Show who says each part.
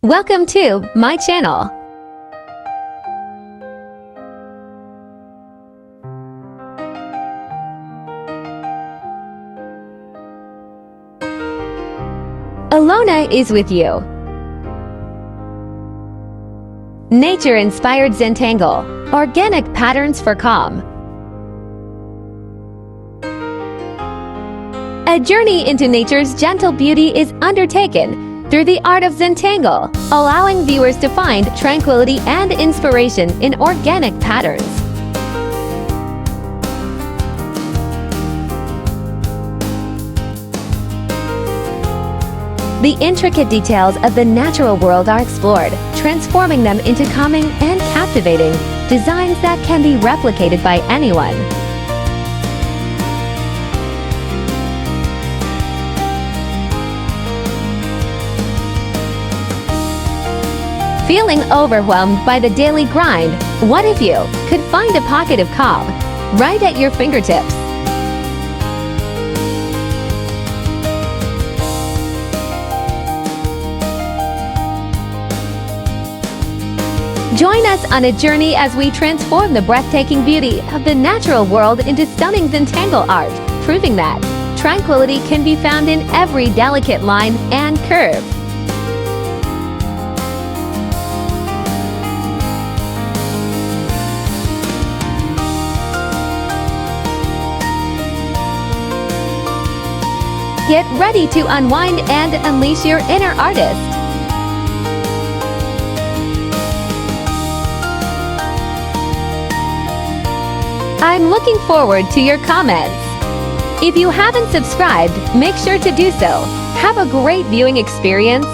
Speaker 1: Welcome to my channel. Ilona is with you. Nature-inspired Zentangle, organic patterns for calm. A journey into nature's gentle beauty is undertaken through the art of Zentangle, allowing viewers to find tranquility and inspiration in organic patterns. The intricate details of the natural world are explored, transforming them into calming and captivating designs that can be replicated by anyone. Feeling overwhelmed by the daily grind? What if you could find a pocket of calm right at your fingertips? Join us on a journey as we transform the breathtaking beauty of the natural world into stunning Zentangle art, proving that tranquility can be found in every delicate line and curve. Get ready to unwind and unleash your inner artist. I'm looking forward to your comments. If you haven't subscribed, make sure to do so. Have a great viewing experience.